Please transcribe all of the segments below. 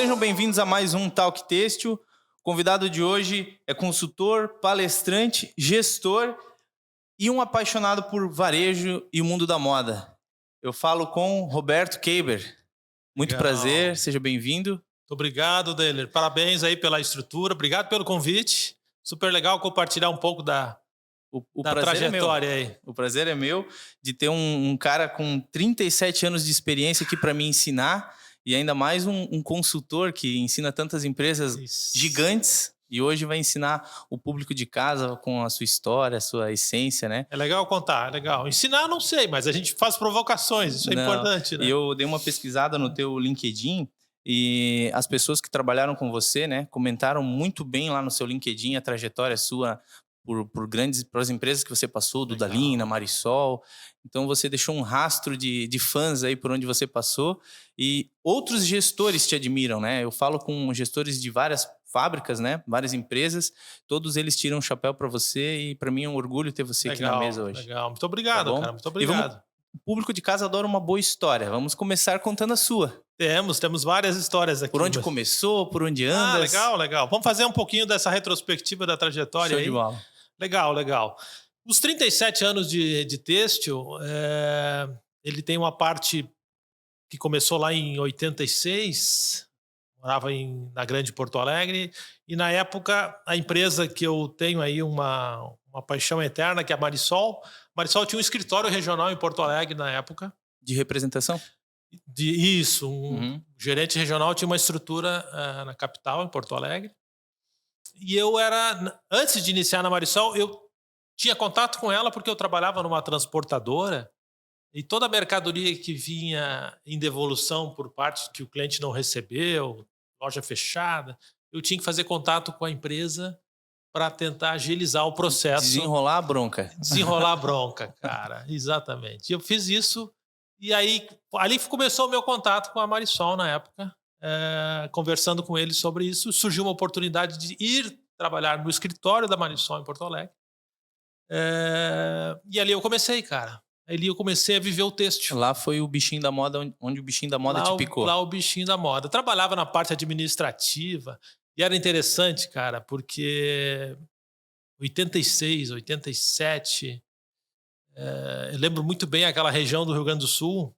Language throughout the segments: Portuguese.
sejam bem-vindos a mais um Talk Têxtil. O convidado de hoje é consultor, palestrante, gestor e um apaixonado por varejo e o mundo da moda. Eu falo com Roberto Keiber. Muito Legal. prazer, seja bem-vindo. Muito obrigado, Deller. Parabéns aí pela estrutura. Obrigado pelo convite. Super legal compartilhar um pouco da trajetória aí. O prazer é meu de ter um cara com 37 anos de experiência aqui para me ensinar. E ainda mais um consultor que ensina tantas empresas gigantes e hoje vai ensinar o público de casa com a sua história, a sua essência, né? É legal contar, é legal. Ensinar não sei, mas a gente faz provocações, isso é importante, né? Eu dei uma pesquisada no teu LinkedIn e as pessoas que trabalharam com você, né, comentaram muito bem lá no seu LinkedIn a trajetória sua por as empresas que você passou, Dudalina, Marisol. Então você deixou um rastro de fãs aí por onde você passou e outros gestores te admiram, né? Eu falo com gestores de várias fábricas, né? Várias empresas, todos eles tiram um chapéu para você e para mim é um orgulho ter você aqui na mesa hoje. Legal, muito obrigado, Tá bom? cara, muito obrigado. O público de casa adora uma boa história. Vamos começar contando a sua. Temos várias histórias aqui. Por onde começou, por onde andas. Legal. Vamos fazer um pouquinho dessa retrospectiva da trajetória aí. Show de bola. Legal. Os 37 anos de têxtil, ele tem uma parte que começou lá em 86, morava na Grande Porto Alegre, e na época a empresa que eu tenho aí uma paixão eterna, que é a Marisol. Marisol tinha um escritório regional em Porto Alegre na época. De representação? Isso, gerente regional tinha uma estrutura na capital, em Porto Alegre. E antes de iniciar na Marisol, eu tinha contato com ela porque eu trabalhava numa transportadora e toda a mercadoria que vinha em devolução por parte que o cliente não recebeu, loja fechada, eu tinha que fazer contato com a empresa para tentar agilizar o processo. Desenrolar a bronca. Desenrolar a bronca, cara, exatamente. Eu fiz isso e aí ali começou o meu contato com a Marisol na época. Conversando com ele sobre isso, surgiu uma oportunidade de ir trabalhar no escritório da Marisol em Porto Alegre. E ali eu comecei, cara. Ali eu comecei a viver o têxtil. Lá foi o bichinho da moda, onde o bichinho da moda te picou. Lá o bichinho da moda. Eu trabalhava na parte administrativa e era interessante, cara, porque 86, 87, eu lembro muito bem aquela região do Rio Grande do Sul,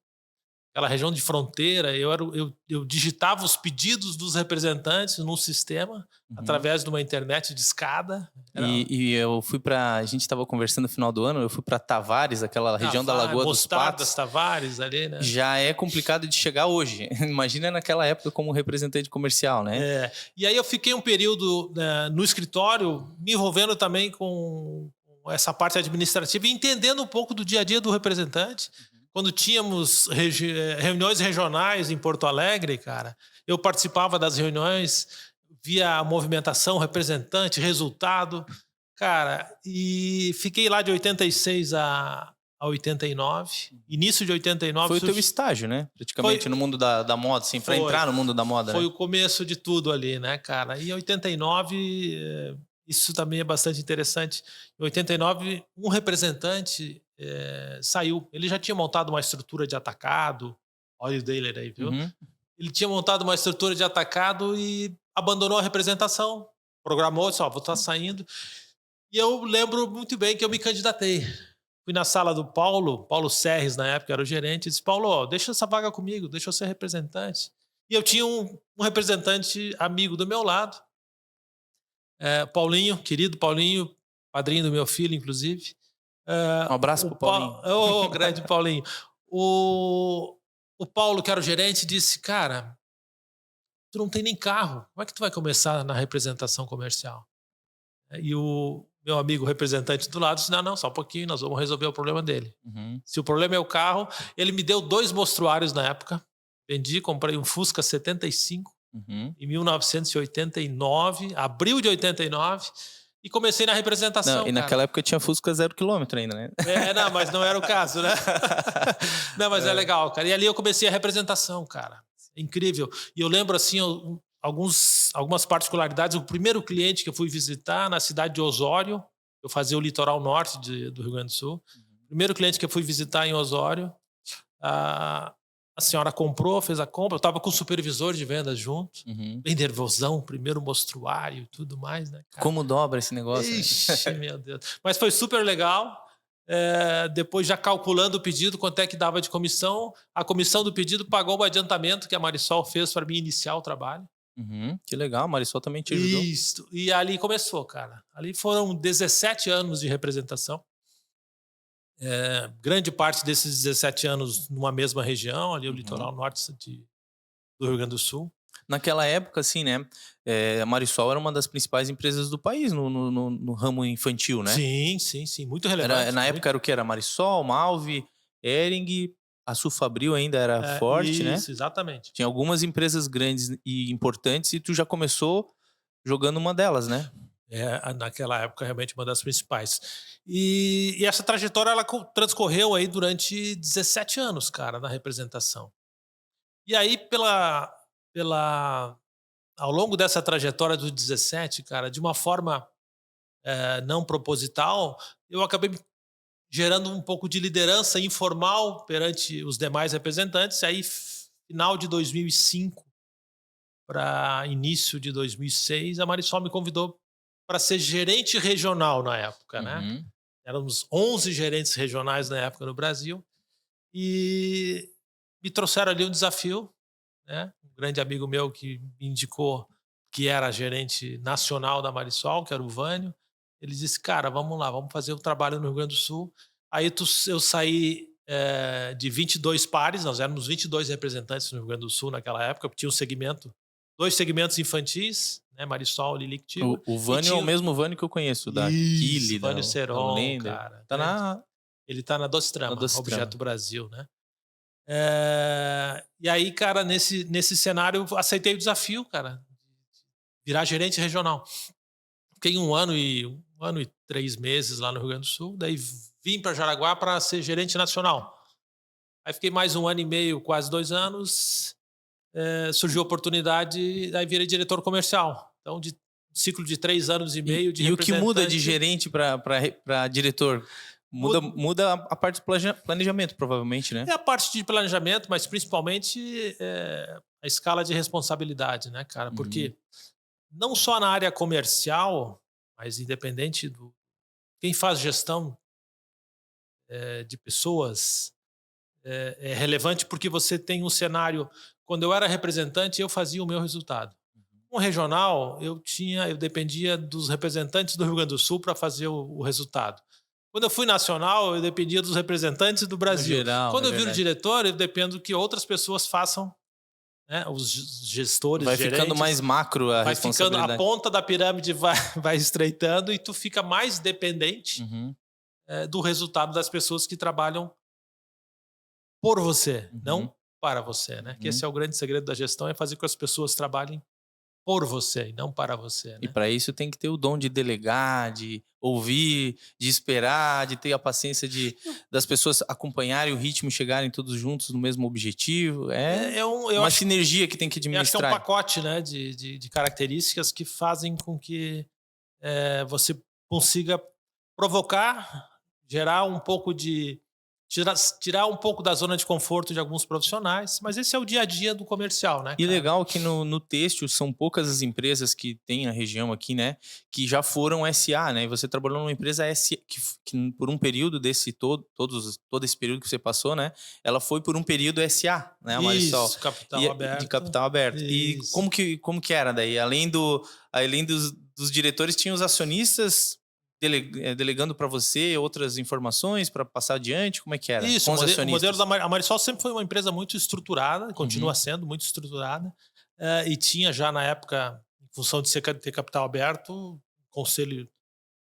aquela região de fronteira, eu digitava os pedidos dos representantes num sistema, através de uma internet de escada. E eu fui a gente estava conversando no final do ano, eu fui para Tavares, aquela região da Lagoa dos Patos. Tavares ali, né? Já é complicado de chegar hoje. Imagina naquela época como representante comercial, né? E aí eu fiquei um período no escritório, me envolvendo também com essa parte administrativa e entendendo um pouco do dia a dia do representante. Quando tínhamos reuniões regionais em Porto Alegre, cara, eu participava das reuniões, via a movimentação, representante, resultado, cara, e fiquei lá de 86 a 89, início de 89. Foi o teu estágio, né? Praticamente no mundo da moda, assim, para entrar no mundo da moda, Foi né? o começo de tudo ali, né, cara? E em 89, isso também é bastante interessante. Em 89, um representante saiu. Ele já tinha montado uma estrutura de atacado. Olha o Deller aí, viu? Ele tinha montado uma estrutura de atacado e abandonou a representação. Programou, disse, vou estar saindo. E eu lembro muito bem que eu me candidatei. Fui na sala do Paulo Serres, na época, era o gerente, e disse, Paulo, deixa essa vaga comigo, deixa eu ser representante. E eu tinha um representante amigo do meu lado, Paulinho, querido Paulinho, padrinho do meu filho, inclusive. Um abraço pro Paulinho. Ô, grande Paulinho. O Paulo, que era o gerente, disse, cara, tu não tem nem carro, como é que tu vai começar na representação comercial? E o meu amigo representante do lado disse, não, só um pouquinho, nós vamos resolver o problema dele. Se o problema é o carro, ele me deu 2 mostruários na época, comprei um Fusca 75 em 1989, abril de 89, e comecei na representação. E naquela época tinha Fusca 0 km ainda, né? Mas não era o caso, né? Não, mas é legal, cara. E ali eu comecei a representação, cara. Incrível. E eu lembro, assim, algumas particularidades. O primeiro cliente que eu fui visitar na cidade de Osório, eu fazia o litoral norte do Rio Grande do Sul. O primeiro cliente que eu fui visitar em Osório, A senhora comprou, fez a compra, eu estava com o supervisor de vendas junto, Uhum. bem nervosão, primeiro mostruário e tudo mais, né, cara? Como dobra esse negócio, né? Ixi, meu Deus. Mas foi super legal. Depois, já calculando o pedido, quanto é que dava de comissão, a comissão do pedido pagou o adiantamento que a Marisol fez para mim iniciar o trabalho. Uhum, que legal, a Marisol também te ajudou. Isso. E ali começou, cara. Ali foram 17 anos de representação. Grande parte desses 17 anos numa mesma região, ali o litoral norte do Rio Grande do Sul. Naquela época, assim, né? A Marisol era uma das principais empresas do país no ramo infantil, né? Sim, sim, sim. Muito relevante. Na época era o que? Era Marisol, Malve, Hering, a Sulfabril ainda era forte, né? Isso, exatamente. Tinha algumas empresas grandes e importantes e tu já começou jogando uma delas, né? Naquela época, realmente uma das principais. E essa trajetória, ela transcorreu aí durante 17 anos, cara, na representação. E aí, ao longo dessa trajetória dos 17, cara, de uma forma não proposital, eu acabei gerando um pouco de liderança informal perante os demais representantes. Aí, final de 2005 para início de 2006, a Marisol me convidou para ser gerente regional na época, né? Uhum. Éramos 11 gerentes regionais na época no Brasil e me trouxeram ali um desafio, né? Um grande amigo meu que me indicou, que era gerente nacional da Marisol, que era o Vânio. Ele disse, cara, vamos lá, vamos fazer um trabalho no Rio Grande do Sul. Aí eu saí de 22 pares, nós éramos 22 representantes no Rio Grande do Sul naquela época, porque tinha dois segmentos infantis, né, Marisol, Lilic, Tigo. O Vânio é o mesmo Vânio que eu conheço, da Kili, da Vânio Seron, Lender. cara. Tá Ele tá na Dostrama, Dostrama. Objeto Brasil, né? E aí, cara, nesse cenário, eu aceitei o desafio, cara, de virar gerente regional. Fiquei um ano e 3 meses lá no Rio Grande do Sul, daí vim para Jaraguá para ser gerente nacional. Aí fiquei mais um ano e meio, quase 2 anos, surgiu a oportunidade, aí virei diretor comercial. Então, de ciclo de 3 anos e meio de representante. E o que muda de gerente para diretor? Muda a parte do planejamento, provavelmente, né? É a parte de planejamento, mas principalmente a escala de responsabilidade, né, cara? Porque não só na área comercial, mas independente do... Quem faz gestão de pessoas é relevante porque você tem um cenário... Quando eu era representante, eu fazia o meu resultado. Um regional, eu dependia dos representantes do Rio Grande do Sul para fazer o resultado. Quando eu fui nacional, eu dependia dos representantes do Brasil. Geral, quando eu viro diretor, eu dependo que outras pessoas façam, né, os gestores, vai gerentes. ficando mais macro a responsabilidade. Ficando, a ponta da pirâmide vai estreitando e tu fica mais dependente do resultado das pessoas que trabalham por você, não para você, né? Que esse é o grande segredo da gestão, é fazer com que as pessoas trabalhem por você e não para você, né? E para isso tem que ter o dom de delegar, de ouvir, de esperar, de ter a paciência das pessoas acompanharem o ritmo e chegarem todos juntos no mesmo objetivo. Uma sinergia que tem que administrar. Eu acho que é um pacote, né, de características que fazem com que você consiga provocar, gerar um pouco de... Tirar um pouco da zona de conforto de alguns profissionais, mas esse é o dia a dia do comercial, né, cara? E legal que no têxtil são poucas as empresas que tem a região aqui, né, que já foram SA, né? E você trabalhou numa empresa SA que por um período todo esse período que você passou, né? Ela foi por um período SA, né, a Marisol? Isso, capital aberto. De capital aberto. Isso. E como que era daí? Além dos diretores, tinha os acionistas delegando para você outras informações para passar adiante? Como é que era? Isso, o modelo da Marisol sempre foi uma empresa muito estruturada, continua sendo muito estruturada, e tinha já na época, em função de ter capital aberto, um conselho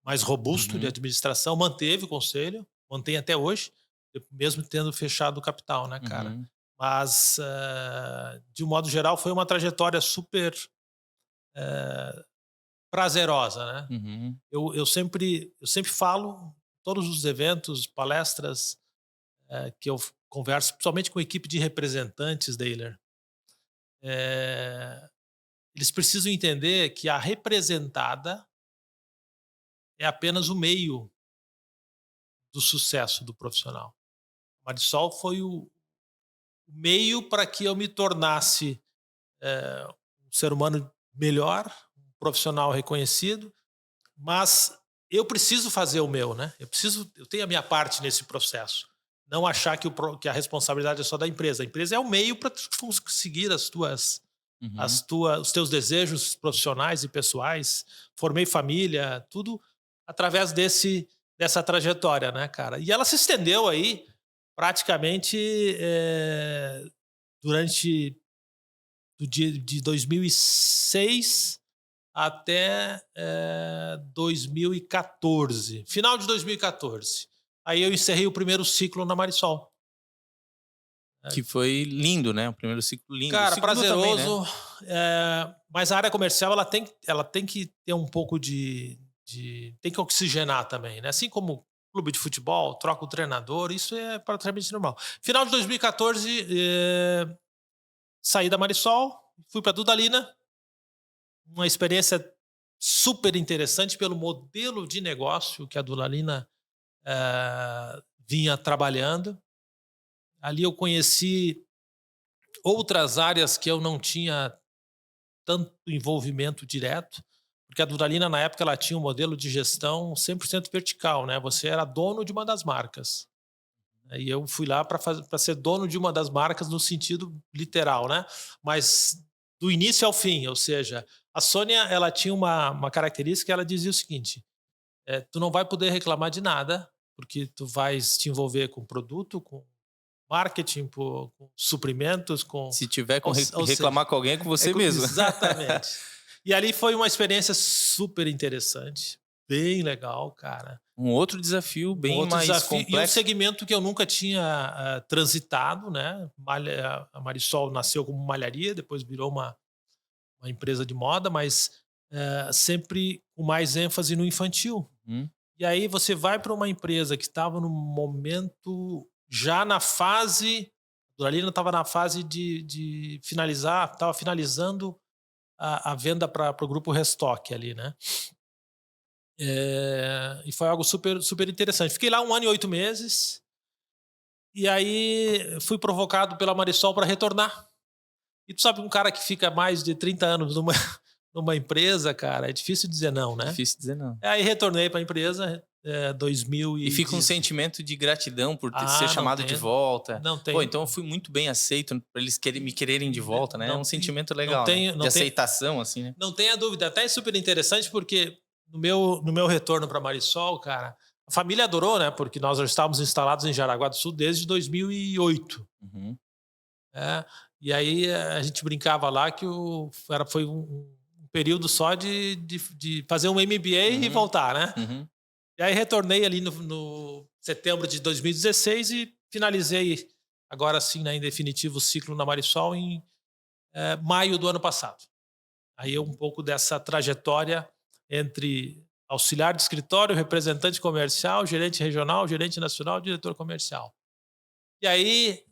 mais robusto de administração, manteve o conselho, mantém até hoje, mesmo tendo fechado o capital, né, cara? Mas, de um modo geral, foi uma trajetória super prazerosa, né? Eu sempre falo, todos os eventos, palestras que eu converso, principalmente com a equipe de representantes da Eiler, eles precisam entender que a representada é apenas o meio do sucesso do profissional. A Marisol foi o meio para que eu me tornasse um ser humano melhor, um profissional reconhecido, mas eu preciso fazer o meu, né? Eu tenho a minha parte nesse processo. Não achar que a responsabilidade é só da empresa. A empresa é o meio para conseguir Uhum. os teus desejos profissionais e pessoais. Formei família, tudo através dessa trajetória, né, cara? E ela se estendeu aí praticamente durante do dia de 2006 até 2014, final de 2014. Aí eu encerrei o primeiro ciclo na Marisol. Que foi lindo, né? O primeiro ciclo lindo. O Cara, segundo também, né? prazeroso, mas a área comercial ela tem que ter um pouco tem que oxigenar também, né? Assim como clube de futebol, troca o treinador, isso é praticamente normal. Final de 2014, saí da Marisol, fui para Dudalina, uma experiência super interessante pelo modelo de negócio que a Dudalina vinha trabalhando. Ali eu conheci outras áreas que eu não tinha tanto envolvimento direto, porque a Dudalina, na época, ela tinha um modelo de gestão 100% vertical, né? Você era dono de uma das marcas. E eu fui lá para ser dono de uma das marcas no sentido literal, né? Mas do início ao fim, ou seja, a Sônia, ela tinha uma característica, ela dizia o seguinte: tu não vai poder reclamar de nada, porque tu vais te envolver com produto, com marketing, com suprimentos, Se tiver com ou seja, reclamar com alguém, é com você mesmo. exatamente. E ali foi uma experiência super interessante, bem legal, cara. Um outro desafio Um bem outro mais desafio e um complexo. segmento que eu nunca tinha transitado, né? A Marisol nasceu como malharia, depois virou uma empresa de moda, mas sempre com mais ênfase no infantil. Uhum. E aí você vai para uma empresa que estava no momento, já na fase, a Duralina estava na fase de finalizar, estava finalizando a venda para o grupo Restock ali, né? E foi algo super, super interessante. Fiquei lá 1 ano e 8 meses, e aí fui provocado pela Marisol para retornar. E tu sabe, um cara que fica mais de 30 anos numa empresa, cara, é difícil dizer não, né? Difícil dizer não. Aí retornei para a empresa, E fica um 2010. sentimento de gratidão por ser Ah, não chamado de tem, volta. não Pô, tem, então eu fui muito bem aceito para eles me quererem de volta, né? É um não, sentimento não legal, né? tem, De não tem, aceitação, assim, né? não tenha dúvida. Até é super interessante porque no meu retorno para Marisol, cara, a família adorou, né? Porque nós já estávamos instalados em Jaraguá do Sul desde 2008. Uhum. É, e aí a gente brincava lá que foi um período só de fazer um MBA e Uhum. voltar, né? Uhum. E aí retornei ali no setembro de 2016 e finalizei agora sim, né, em definitivo, o ciclo na Marisol em maio do ano passado. Aí é um pouco dessa trajetória entre auxiliar de escritório, representante comercial, gerente regional, gerente nacional, diretor comercial. E aí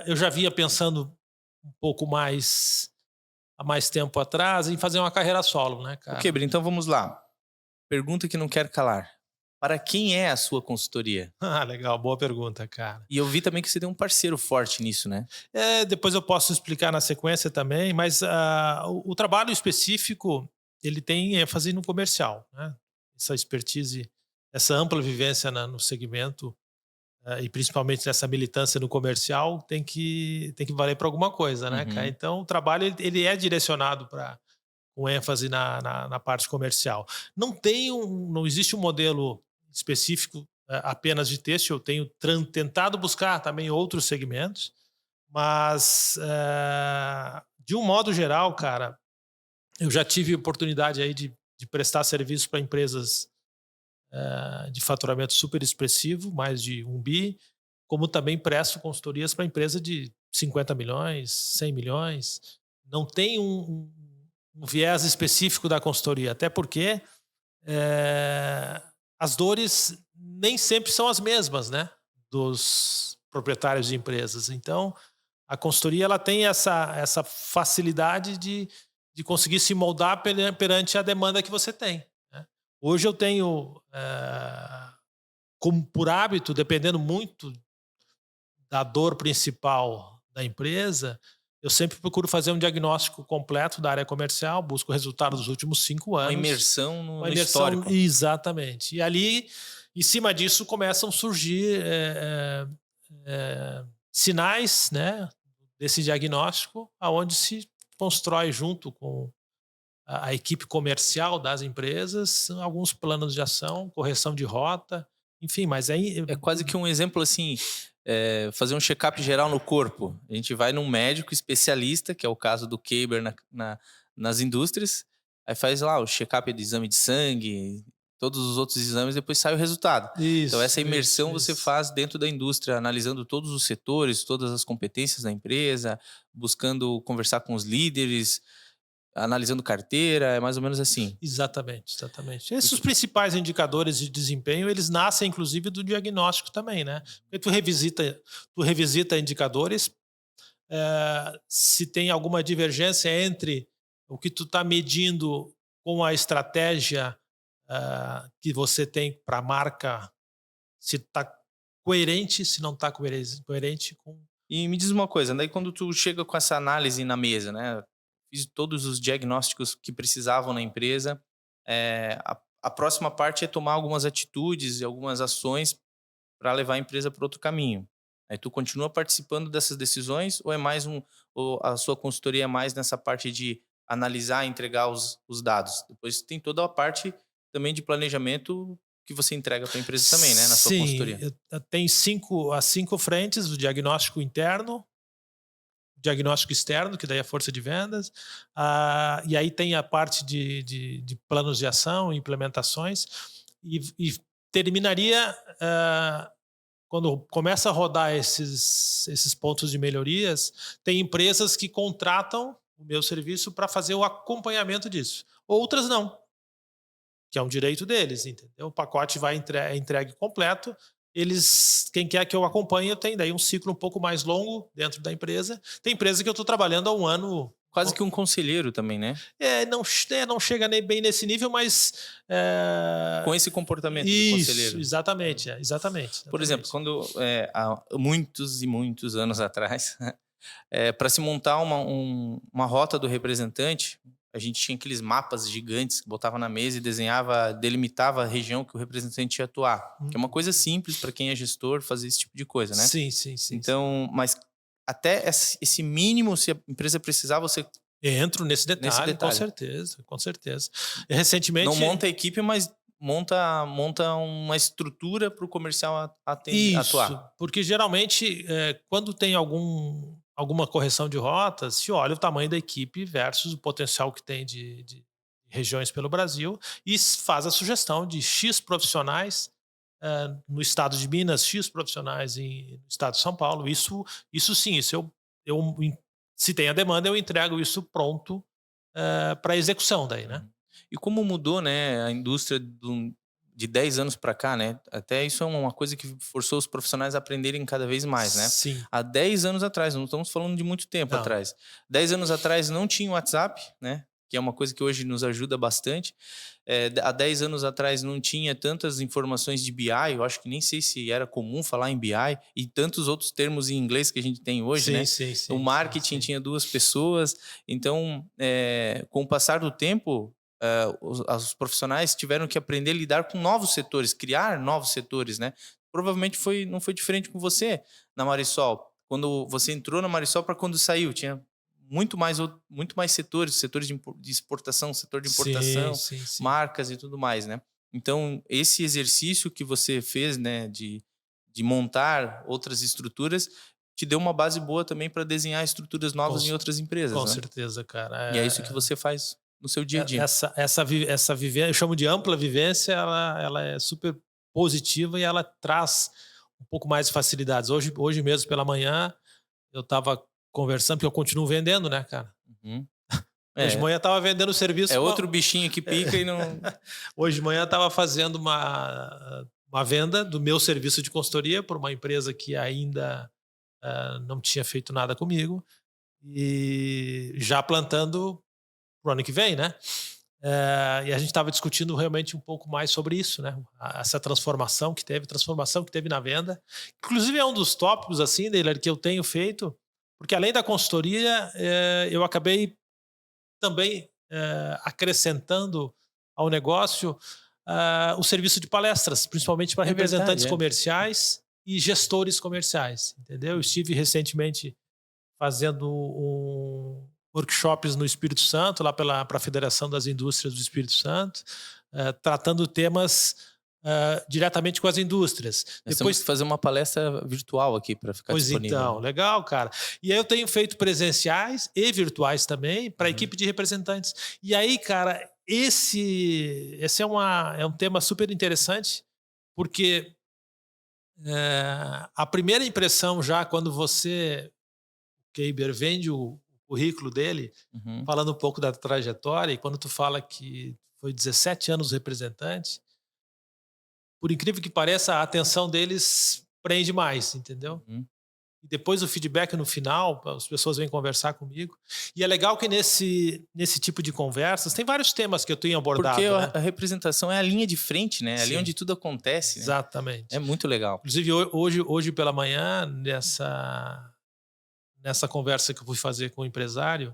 eu já vinha pensando um pouco mais há mais tempo atrás em fazer uma carreira solo, né, O cara? Quebre, então vamos lá. Pergunta que não quero calar. Para quem é a sua consultoria? Ah, legal, boa pergunta, cara. E eu vi também que você tem um parceiro forte nisso, né? Depois eu posso explicar na sequência também, mas o trabalho específico ele tem ênfase no comercial, né? Essa expertise, essa ampla vivência no segmento e principalmente nessa militância no comercial tem que valer para alguma coisa, né, cara? Uhum. Então o trabalho ele é direcionado para com ênfase na parte comercial. Não existe um modelo específico apenas de têxtil. Eu tenho tentado buscar também outros segmentos, mas de um modo geral, cara, eu já tive oportunidade aí de prestar serviço para empresas de faturamento super expressivo, mais de 1 bi, como também presto consultorias para empresa de 50 milhões, 100 milhões. Não tem um viés específico da consultoria, até porque as dores nem sempre são as mesmas, né, dos proprietários de empresas. Então, a consultoria ela tem essa facilidade de conseguir se moldar perante a demanda que você tem, né? Hoje eu tenho, como por hábito, dependendo muito da dor principal da empresa, eu sempre procuro fazer um diagnóstico completo da área comercial, busco o resultado dos últimos 5 Uma anos. imersão Uma no imersão, histórico. exatamente. E ali, em cima disso, começam a surgir sinais, né, desse diagnóstico, aonde se constrói junto com a equipe comercial das empresas alguns planos de ação, correção de rota, enfim, mas aí É quase que um exemplo assim, fazer um check-up geral no corpo. A gente vai num médico especialista, que é o caso do Keiber nas indústrias, aí faz lá o check-up de exame de sangue, todos os outros exames, depois sai o resultado. Então essa isso, isso, imersão você isso. faz dentro da indústria, analisando todos os setores, todas as competências da empresa, buscando conversar com os líderes, analisando carteira, é mais ou menos assim. Exatamente, exatamente. Esses os principais indicadores de desempenho, eles nascem inclusive do diagnóstico também, né? Porque tu revisita indicadores, se tem alguma divergência entre o que tu está medindo com a estratégia que você tem para a marca, se está coerente, se não está coerente com. E me diz uma coisa, daí quando tu chega com essa análise na mesa, né? Fiz todos os diagnósticos que precisavam na empresa. A próxima parte é tomar algumas atitudes e algumas ações para levar a empresa para outro caminho. Aí tu continua participando dessas decisões ou é mais ou a sua consultoria é mais nessa parte de analisar e entregar os dados? Depois tem toda a parte também de planejamento que você entrega para a empresa também, né? Na sua Sim, consultoria. tem as 5 frentes: o diagnóstico interno, diagnóstico externo, que daí é a força de vendas, e aí tem a parte de planos de ação, implementações, e terminaria quando começa a rodar esses pontos de melhorias. Tem empresas que contratam o meu serviço para fazer o acompanhamento disso, outras não, que é um direito deles, entendeu? O pacote vai entregue completo. Eles, quem quer que eu acompanhe, tem daí um ciclo um pouco mais longo dentro da empresa. Tem empresa que eu estou trabalhando há um ano. Quase que um conselheiro também, né? Não chega nem bem nesse nível, mas Com esse comportamento de isso, conselheiro. exatamente, exatamente. Por exemplo, quando há muitos e muitos anos atrás, para se montar uma rota do representante, a gente tinha aqueles mapas gigantes que botava na mesa e desenhava, delimitava a região que o representante ia atuar. Que é uma coisa simples para quem é gestor fazer esse tipo de coisa, né? Sim, sim, sim. Então, mas até esse mínimo, se a empresa precisar, você entro nesse detalhe, com detalhe. certeza, com certeza. E recentemente. Não monta a equipe, mas monta uma estrutura para o comercial Isso, atuar. porque geralmente quando tem alguma correção de rotas, se olha o tamanho da equipe versus o potencial que tem de regiões pelo Brasil e faz a sugestão de X profissionais no estado de Minas, X profissionais no estado de São Paulo. Isso sim, se tem a demanda, eu entrego isso pronto para execução daí, né? E como mudou, né, a indústria de 10 anos para cá, né? Até isso é uma coisa que forçou os profissionais a aprenderem cada vez mais, né? Sim. Há 10 anos atrás, não estamos falando de muito tempo Não. atrás. 10 anos atrás não tinha WhatsApp, né? Que é uma coisa que hoje nos ajuda bastante. Há 10 anos atrás não tinha tantas informações de BI, eu acho que nem sei se era comum falar em BI, e tantos outros termos em inglês que a gente tem hoje, Sim, né? sim, sim, O marketing tinha 2 pessoas, então, com o passar do tempo, os profissionais tiveram que aprender a lidar com novos setores, criar novos setores, né? Provavelmente não foi diferente com você na Marisol. Quando você entrou na Marisol para quando saiu, tinha muito mais setores de exportação, setor de importação, sim. marcas e tudo mais, né? Então, esse exercício que você fez, né, de montar outras estruturas, te deu uma base boa também para desenhar estruturas novas em outras empresas, Com né? certeza, cara. E é isso que você faz no seu dia a dia. Essa vivência, eu chamo de ampla vivência, ela é super positiva e ela traz um pouco mais de facilidades. Hoje mesmo pela manhã eu estava conversando, porque eu continuo vendendo, né, cara? Uhum. Hoje de manhã eu estava vendendo o serviço. É outro bichinho que pica e não. Hoje de manhã eu estava fazendo uma venda do meu serviço de consultoria por uma empresa que ainda não tinha feito nada comigo e já plantando pro ano que vem, né? E a gente estava discutindo realmente um pouco mais sobre isso, né? Essa transformação que teve na venda. Inclusive é um dos tópicos assim, Deiler, que eu tenho feito, porque além da consultoria, eu acabei também acrescentando ao negócio o serviço de palestras, principalmente para É representantes verdade, é. comerciais e gestores comerciais, entendeu? Eu estive recentemente fazendo workshops no Espírito Santo, lá para a Federação das Indústrias do Espírito Santo, tratando temas diretamente com as indústrias. Nós temos que fazer uma palestra virtual aqui para ficar Pois disponível. então, legal, cara. E aí eu tenho feito presenciais e virtuais também para a Uhum. equipe de representantes. E aí, cara, esse é um tema super interessante, porque a primeira impressão já quando você, Keiber, vende o currículo dele, Uhum. falando um pouco da trajetória, e quando tu fala que foi 17 anos representante, por incrível que pareça, a atenção deles prende mais, entendeu? Uhum. E depois o feedback no final, as pessoas vêm conversar comigo. E é legal que nesse tipo de conversas, tem vários temas que eu tenho abordado. Porque Né? a representação é a linha de frente, né? É ali Sim. onde tudo acontece, né? Exatamente. É muito legal. Inclusive, hoje pela manhã, nessa conversa que eu fui fazer com o empresário,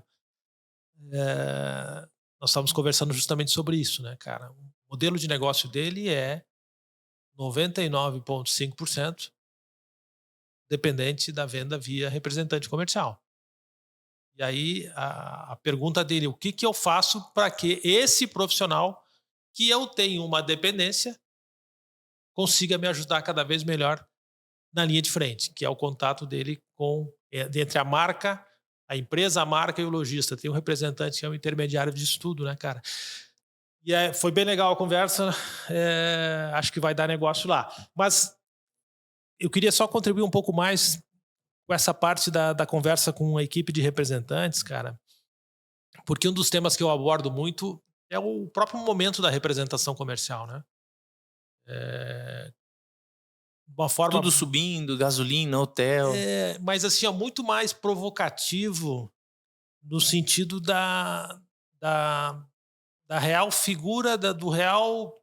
nós estávamos conversando justamente sobre isso, né, cara? O modelo de negócio dele é 99,5% dependente da venda via representante comercial. E aí a pergunta dele, o que eu faço para que esse profissional que eu tenho uma dependência consiga me ajudar cada vez melhor na linha de frente, que é o contato dele com entre a marca, a empresa, a marca e o lojista. Tem um representante que é um intermediário disso tudo, né, cara? E foi bem legal a conversa, acho que vai dar negócio lá. Mas eu queria só contribuir um pouco mais com essa parte da conversa com a equipe de representantes, cara, porque um dos temas que eu abordo muito é o próprio momento da representação comercial, né? Uma forma... Tudo subindo, gasolina, hotel. Mas assim, é muito mais provocativo no sentido da real figura, do real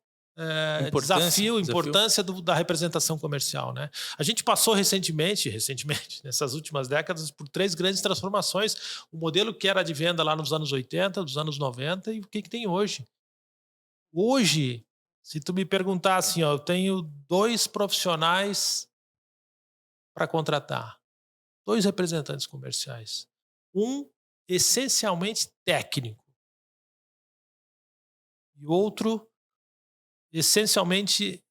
desafio, importância da representação comercial, né? A gente passou recentemente, nessas últimas décadas, por 3 grandes transformações. O modelo que era de venda lá nos anos 80, dos anos 90 e o que tem hoje. Hoje, se tu me perguntar assim, ó, eu tenho 2 profissionais para contratar, 2 representantes comerciais. Um essencialmente técnico e outro essencialmente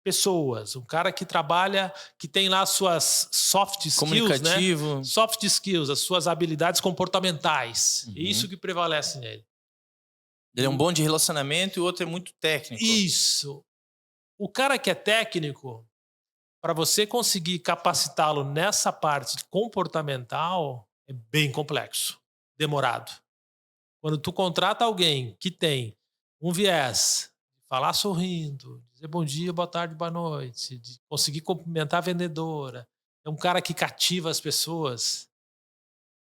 pessoas. Um cara que trabalha, que tem lá suas soft skills, comunicativo, né? Soft skills, as suas habilidades comportamentais. Uhum. É isso que prevalece nele. Ele é um bom de relacionamento e o outro é muito técnico. Isso. O cara que é técnico, para você conseguir capacitá-lo nessa parte comportamental, é bem complexo, demorado. Quando tu contrata alguém que tem um viés, falar sorrindo, dizer bom dia, boa tarde, boa noite, de conseguir cumprimentar a vendedora, é um cara que cativa as pessoas.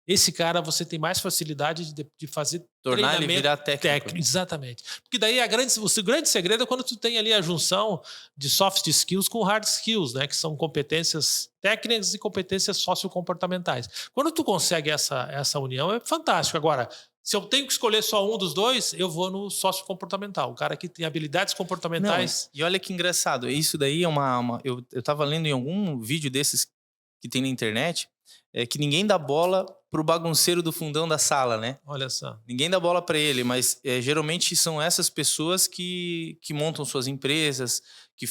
Esse cara você tem mais facilidade de fazer tornar ele virar técnico. Exatamente. Porque daí o grande segredo é quando tu tem ali a junção de soft skills com hard skills, né? Que são competências técnicas e competências sociocomportamentais. Quando tu consegue essa união, é fantástico. Agora, se eu tenho que escolher só um dos dois, eu vou no sociocomportamental. O cara que tem habilidades comportamentais. Não, e olha que engraçado. Isso daí é eu tava lendo em algum vídeo desses que tem na internet, que ninguém dá bola pro bagunceiro do fundão da sala, né? Olha só. Ninguém dá bola para ele, mas geralmente são essas pessoas que montam suas empresas, que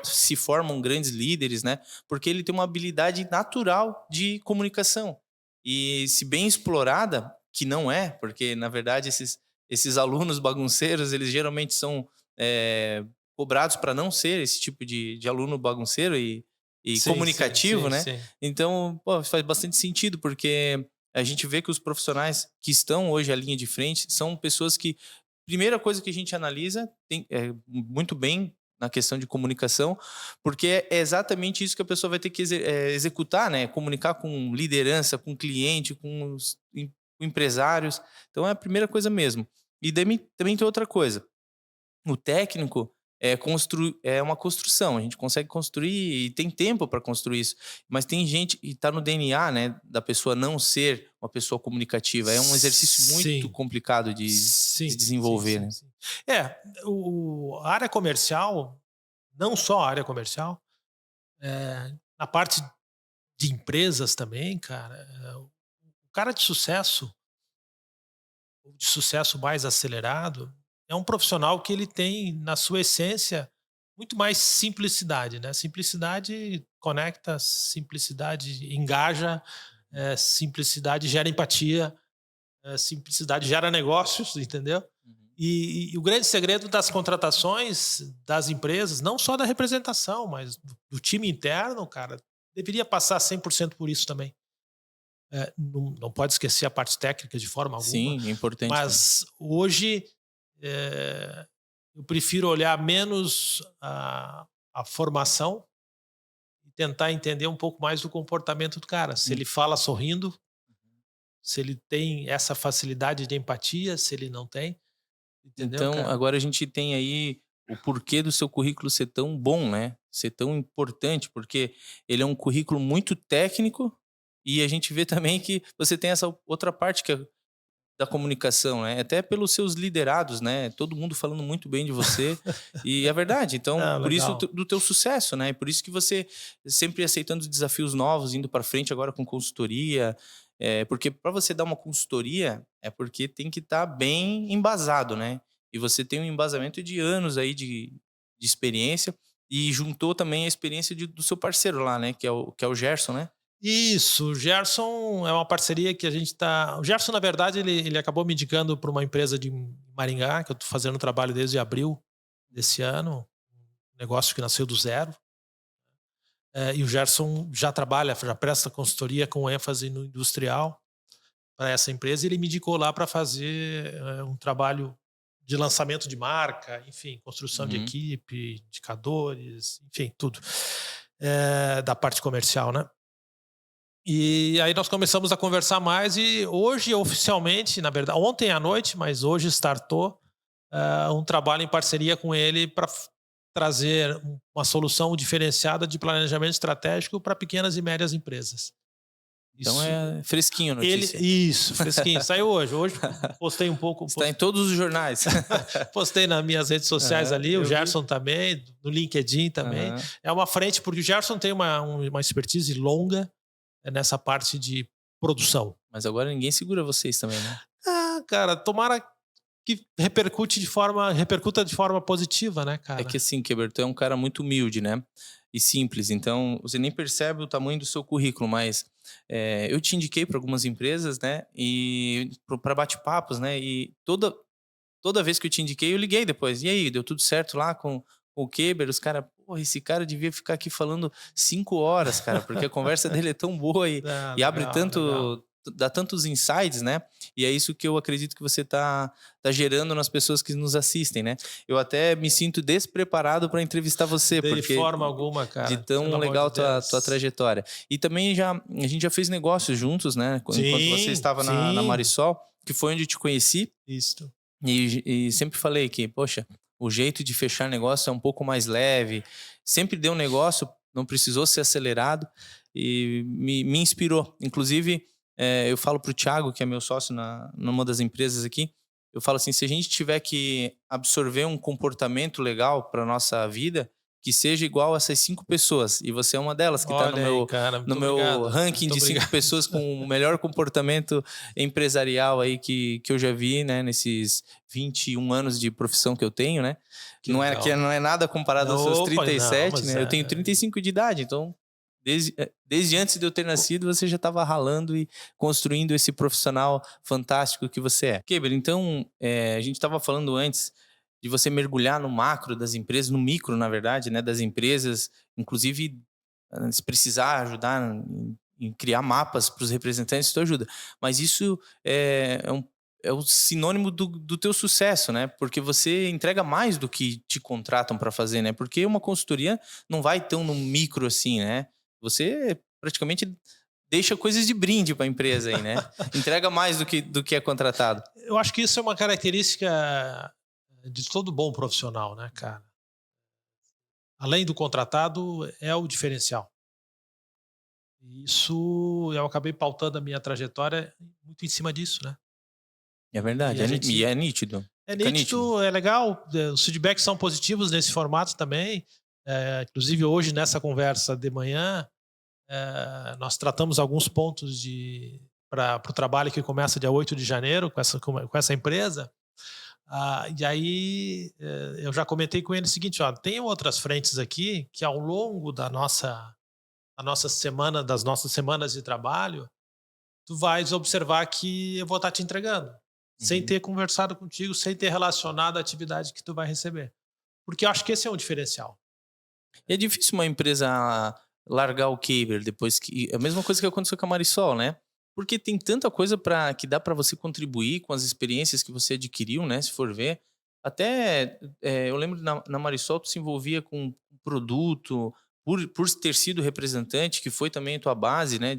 se formam grandes líderes, né? Porque ele tem uma habilidade natural de comunicação. E se bem explorada, que não é, porque na verdade esses alunos bagunceiros, eles geralmente são cobrados para não ser esse tipo de aluno bagunceiro e sim, comunicativo, né? Sim. Então, faz bastante sentido, porque a gente vê que os profissionais que estão hoje à linha de frente são pessoas que, primeira coisa que a gente analisa, tem muito bem na questão de comunicação, porque é exatamente isso que a pessoa vai ter que executar, né? Comunicar com liderança, com cliente, com os empresários. Então, é a primeira coisa mesmo. E também tem outra coisa. O técnico é uma construção, a gente consegue construir e tem tempo para construir isso. Mas tem gente e tá no DNA, né, da pessoa não ser uma pessoa comunicativa. É um exercício muito Sim, complicado de sim, sim, desenvolver, sim, né. sim. É, a área comercial, não só a área comercial, na parte de empresas também, cara, o cara de sucesso mais acelerado, é um profissional que ele tem na sua essência muito mais simplicidade, né? Simplicidade conecta, simplicidade engaja, simplicidade gera empatia, simplicidade gera negócios, entendeu? Uhum. E o grande segredo das contratações das empresas, não só da representação, mas do time interno, cara, deveria passar 100% por isso também. Não pode esquecer a parte técnica de forma alguma, Sim, é importante também. mas hoje eh, eu prefiro olhar menos a formação e tentar entender um pouco mais do comportamento do cara. Se Hum. ele fala sorrindo, se ele tem essa facilidade de empatia, se ele não tem, entendeu, Então, cara? agora a gente tem aí o porquê do seu currículo ser tão bom, né, ser tão importante, porque ele é um currículo muito técnico e a gente vê também que você tem essa outra parte que é da comunicação, né, até pelos seus liderados, né, todo mundo falando muito bem de você, e é verdade. Então, Ah, por isso legal. do teu sucesso, né, e por isso que você sempre aceitando desafios novos, indo para frente agora com consultoria, porque para você dar uma consultoria, é porque tem que estar bem embasado, né, e você tem um embasamento de anos aí de experiência, e juntou também a experiência do seu parceiro lá, né, que é o Gerson, né? Isso, o Gerson é uma parceria que a gente tá. O Gerson, na verdade, ele acabou me indicando para uma empresa de Maringá, que eu estou fazendo trabalho desde abril desse ano, um negócio que nasceu do zero. E o Gerson já trabalha, já presta consultoria com ênfase no industrial para essa empresa. E ele me indicou lá para fazer um trabalho de lançamento de marca, enfim, construção de Uhum. equipe, indicadores, enfim, tudo. Da parte comercial, né? E aí nós começamos a conversar mais e hoje oficialmente, na verdade, ontem à noite, mas hoje startou um trabalho em parceria com ele para trazer uma solução diferenciada de planejamento estratégico para pequenas e médias empresas. Então Isso, é fresquinho a ele, notícia. isso, fresquinho, saiu hoje. Hoje postei um pouco, Está em todos os jornais. postei nas minhas redes sociais Aham, ali, o eu vi. Gerson também, no LinkedIn também. Aham. É uma frente, porque o Gerson tem uma expertise longa nessa parte de produção. Mas agora ninguém segura vocês também, né? Cara, tomara que repercuta de forma positiva, né, É que cara? assim, Queber, tu é um cara muito humilde, né? E simples, então você nem percebe o tamanho do seu currículo, mas eu te indiquei para algumas empresas, né? E para bate-papos, né? E toda vez que eu te indiquei, eu liguei depois. E aí, deu tudo certo lá com o Keber? Os caras, porra, esse cara devia ficar aqui falando 5 horas, cara, porque a conversa dele é tão boa e, Ah, e abre legal, legal. tanto, dá tantos insights, né? E é isso que eu acredito que você tá gerando nas pessoas que nos assistem, né? Eu até me sinto despreparado para entrevistar você, De porque forma alguma, de cara. Pelo tão amor de legal tua Deus. trajetória. E também a gente já fez negócios juntos, né? Enquanto você Sim, estava na sim. Marisol, que foi onde eu te conheci. Isto. E sempre falei que, poxa, o jeito de fechar negócio é um pouco mais leve. Sempre deu um negócio, não precisou ser acelerado e me inspirou. Inclusive, eu falo para o Thiago, que é meu sócio numa das empresas aqui, eu falo assim, se a gente tiver que absorver um comportamento legal para nossa vida, que seja igual a essas 5 pessoas. E você é uma delas que está no Olha aí, meu, cara. no Muito meu obrigado. ranking Muito de 5 obrigado. pessoas com o melhor comportamento empresarial aí que eu já vi, né, nesses 21 anos de profissão que eu tenho, né? Que Que legal. não é nada comparado aos seus Opa, não, 37, mas né? Eu tenho 35 de idade, então desde antes de eu ter nascido, você já estava ralando e construindo esse profissional fantástico que você é. Keber, então, a gente estava falando antes de você mergulhar no macro das empresas, no micro, na verdade, né, das empresas, inclusive se precisar ajudar em criar mapas para os representantes, tu ajuda. Mas isso é o sinônimo do teu sucesso, né? Porque você entrega mais do que te contratam para fazer, né? Porque uma consultoria não vai tão no micro assim, né? Você praticamente deixa coisas de brinde para a empresa aí, né? Entrega mais do que é contratado. Eu acho que isso é uma característica de todo bom profissional, né, cara? Além do contratado, é o diferencial. E isso eu acabei pautando a minha trajetória muito em cima disso, né? É E verdade, a e gente é nítido. é Fica nítido. nítido, é legal, os feedbacks são positivos nesse formato também. Inclusive hoje nessa conversa de manhã, nós tratamos alguns pontos para o trabalho que começa dia 8 de janeiro com essa empresa. E aí eu já comentei com ele o seguinte: ó, tem outras frentes aqui que ao longo das nossas semanas de trabalho, tu vais observar que eu vou estar te entregando, sem Uhum. ter conversado contigo, sem ter relacionado a atividade que tu vai receber. Porque eu acho que esse é um diferencial. E é difícil uma empresa largar o cable depois que. É a mesma coisa que aconteceu com a Marisol, né? Porque tem tanta coisa que dá para você contribuir com as experiências que você adquiriu, né? Se for ver. Até eu lembro na Marisol, tu se envolvia com produto, por ter sido representante, que foi também a tua base, né?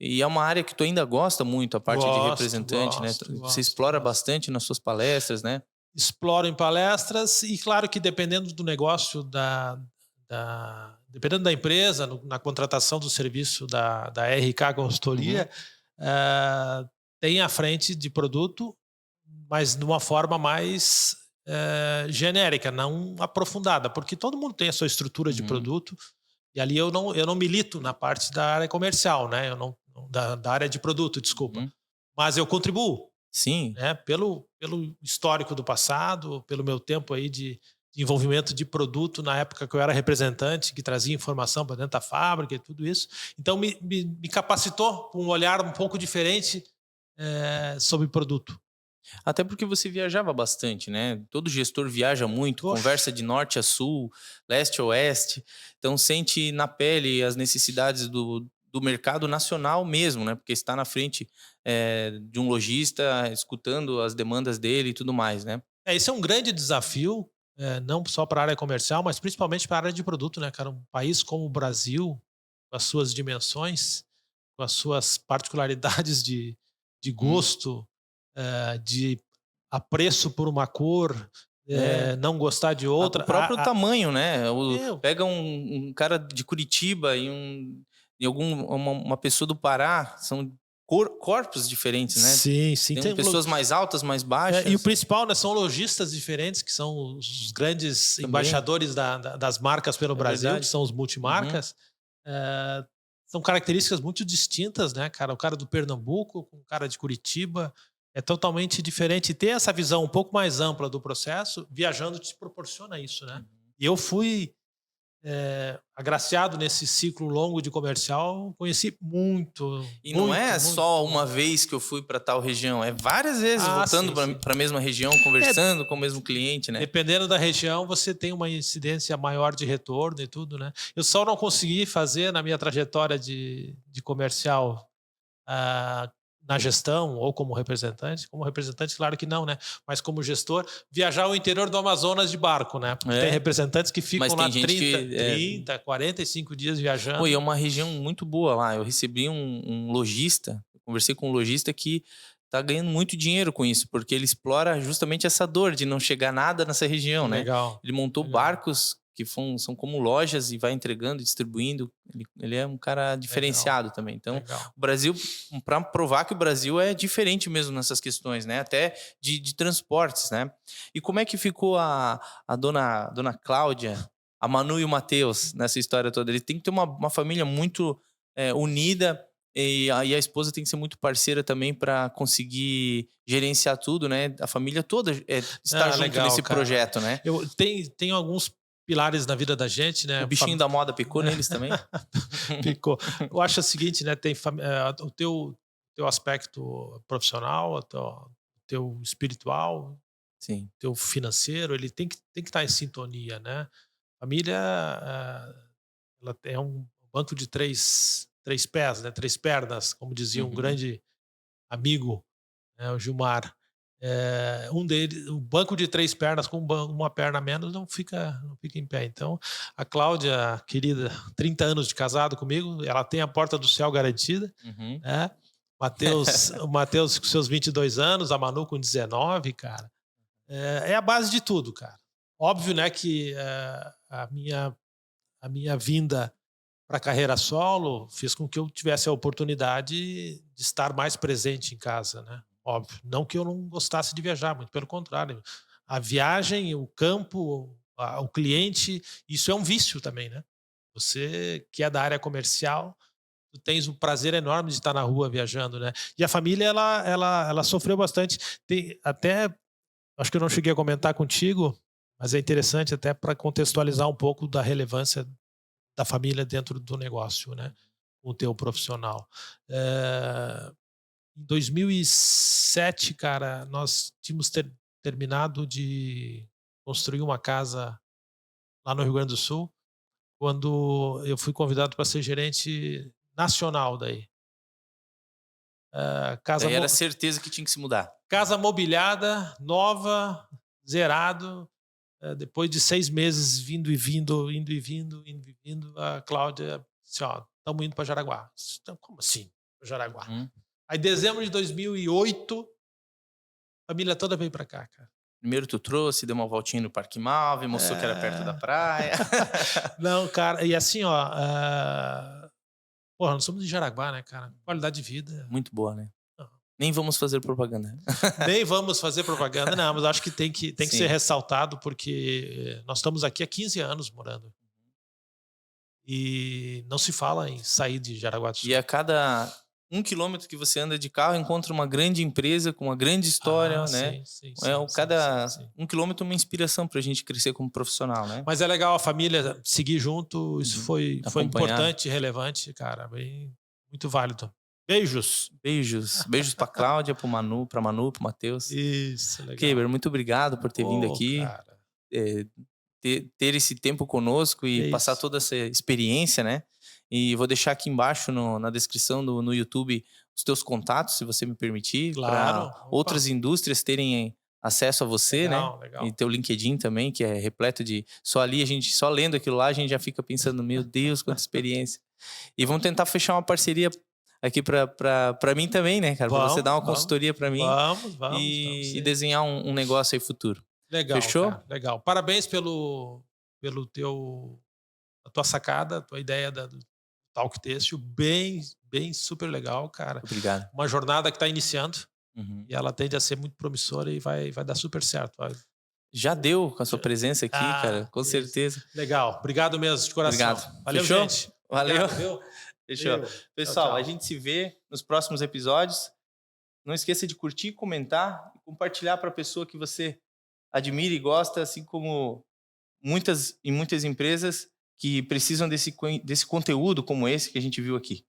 E é uma área que tu ainda gosta muito, a parte de Gosto, representante, né? gosto, Você gosto, explora gosto. bastante nas suas palestras, né? Exploro em palestras e claro que dependendo do negócio dependendo da empresa, na contratação do serviço da RK Uhum. Consultoria, tem a frente de produto, mas de uma forma mais genérica, não aprofundada, porque todo mundo tem a sua estrutura de Uhum. produto e ali eu não milito na parte da área comercial, né? Eu não da área de produto, desculpa, Uhum. mas eu contribuo, Sim. né, pelo histórico do passado, pelo meu tempo aí de envolvimento de produto na época que eu era representante, que trazia informação para dentro da fábrica e tudo isso. Então me capacitou com um olhar um pouco diferente sobre produto. Até porque você viajava bastante, né? Todo gestor viaja muito, Oxe, conversa de norte a sul, leste a oeste, então sente na pele as necessidades do mercado nacional mesmo, né? Porque está na frente de um lojista, escutando as demandas dele e tudo mais, né? esse é um grande desafio, não só para a área comercial, mas principalmente para a área de produto, né, cara? Um país como o Brasil, com as suas dimensões, com as suas particularidades de Hum. gosto, de apreço por uma cor, É, não gostar de o outra. próprio tamanho, né? Meu, Pega um cara de Curitiba e uma pessoa do Pará, são corpos diferentes, né? sim, sim. Tem pessoas mais altas, mais E o baixas principal, né, são lojistas diferentes, que são os grandes também. embaixadores das marcas pelo É Brasil, que verdade. são os Uhum. multimarcas. Eh, São características muito distintas, né, cara? O cara do Pernambuco com o cara de Curitiba é totalmente diferente. E ter essa visão um pouco mais ampla do processo, viajando te proporciona isso, né? Uhum. E eu fui agraciado nesse ciclo longo de comercial, conheci muito, E não muito, é muito. só uma vez que eu fui para tal região, é várias vezes Ah, voltando sim, sim. para a mesma região, É, conversando com o mesmo cliente, né? dependendo da região, você tem uma incidência maior de retorno e tudo, né? Eu só não consegui fazer na minha trajetória de comercial, ah, na gestão ou como representante. Como representante, claro que não, né? Mas como gestor, viajar o interior do Amazonas de barco, né? Porque tem É, representantes que mas ficam lá tem gente 30, que 30, 45 dias Oi, é viajando. uma região muito boa lá. Eu recebi um lojista, eu conversei com um lojista que tá ganhando muito dinheiro com isso, porque ele explora justamente essa dor de não chegar nada nessa região, né? Legal, Ele montou legal, barcos que são como lojas e vai entregando, distribuindo. Ele é um cara legal, diferenciado também. Então, legal. o Brasil, para provar que o Brasil é diferente mesmo nessas questões, né? Até de transportes, né? E como é que ficou a dona Cláudia, a Manu e o Matheus nessa história toda? Ele tem que ter uma família muito unida e a esposa tem que ser muito parceira também para conseguir gerenciar tudo, né? A família toda está Ah, junto legal, nesse cara. projeto, né? Tenho alguns pilares na vida da gente, O né? bichinho da moda picou neles também? Ficou. Eu acho o seguinte, né? O teu aspecto profissional, o teu espiritual, o Sim. teu financeiro, ele tem que estar em sintonia, né? Família, ela é um banco de três pés, né? Três pernas, como dizia um Uhum. grande amigo, né? O Gilmar. Um deles, o banco de 3 pernas com uma perna a menos não fica em pé. Então, a Cláudia, querida, 30 anos de casado comigo, ela tem a porta do céu garantida, Uhum. né? O Matheus com seus 22 anos, a Manu com 19, cara. É a base de tudo, cara. Óbvio, né, que a minha vinda para a carreira solo fez com que eu tivesse a oportunidade de estar mais presente em casa, né? Óbvio, não que eu não gostasse de viajar, muito pelo contrário. A viagem, o campo, o cliente, isso é um vício também, né? Você que é da área comercial, tu tens um prazer enorme de estar na rua viajando, né? E a família, ela sofreu bastante. Tem até, acho que eu não cheguei a comentar contigo, mas é interessante até para contextualizar um pouco da relevância da família dentro do negócio, né? O teu profissional. Em 2007, cara, nós tínhamos terminado de construir uma casa lá no Rio Grande do Sul, quando eu fui convidado para ser gerente nacional daí. Daí era certeza que tinha que se mudar. Casa mobiliada, nova, zerado. Depois de 6 meses vindo e vindo, indo e vindo, indo e vindo, a Cláudia disse, ó, estamos indo para Jaraguá. Então, como assim? Jaraguá. Uhum. Aí, dezembro de 2008, a família toda veio para cá, cara. Primeiro tu trouxe, deu uma voltinha no Parque Malve, mostrou que era perto da praia. Não, cara, e assim, ó, porra, nós somos de Jaraguá, né, cara? Qualidade de vida. Muito boa, né? Não. Nem vamos fazer propaganda. Nem vamos fazer propaganda, não, mas acho que tem que Sim. ser ressaltado, porque nós estamos aqui há 15 anos morando. E não se fala em sair de Jaraguá do Sul. E a cada 1 quilômetro que você anda de carro, encontra uma grande empresa com uma grande história, né? Sim, Cada sim. 1 quilômetro uma inspiração pra gente crescer como profissional, né? Mas é legal a família seguir junto, isso foi Acompanhar. importante e relevante, cara, muito válido. Beijos. Beijos pra Cláudia, pro Manu, pro Matheus. Isso, legal. Keber, muito obrigado por ter vindo aqui, cara. ter esse tempo conosco e passar toda essa experiência, né? E vou deixar aqui embaixo na descrição no YouTube os teus contatos, se você me permitir, Claro. para outras indústrias terem acesso a você, Legal, né? legal. E teu LinkedIn também, que é repleto de... Só lendo aquilo lá, a gente já fica pensando, meu Deus, quanta experiência. E vamos tentar fechar uma parceria aqui para mim também, né, cara? Para você dar uma consultoria para mim e desenhar um negócio aí futuro. Legal, fechou? Cara, legal. Parabéns pelo a tua sacada, a tua ideia do Talk Têxtil, bem super legal, cara. Obrigado. Uma jornada que está iniciando e ela tende a ser muito promissora e vai dar super certo. Já deu com a sua presença aqui, cara, com certeza. Legal, obrigado mesmo, de coração. Obrigado. Valeu, fechou? gente. Valeu. Obrigado, Fechou. Pessoal, tchau. A gente se vê nos próximos episódios. Não esqueça de curtir, comentar e compartilhar para a pessoa que você admira e gosta, assim como muitas empresas que precisam desse conteúdo como esse que a gente viu aqui.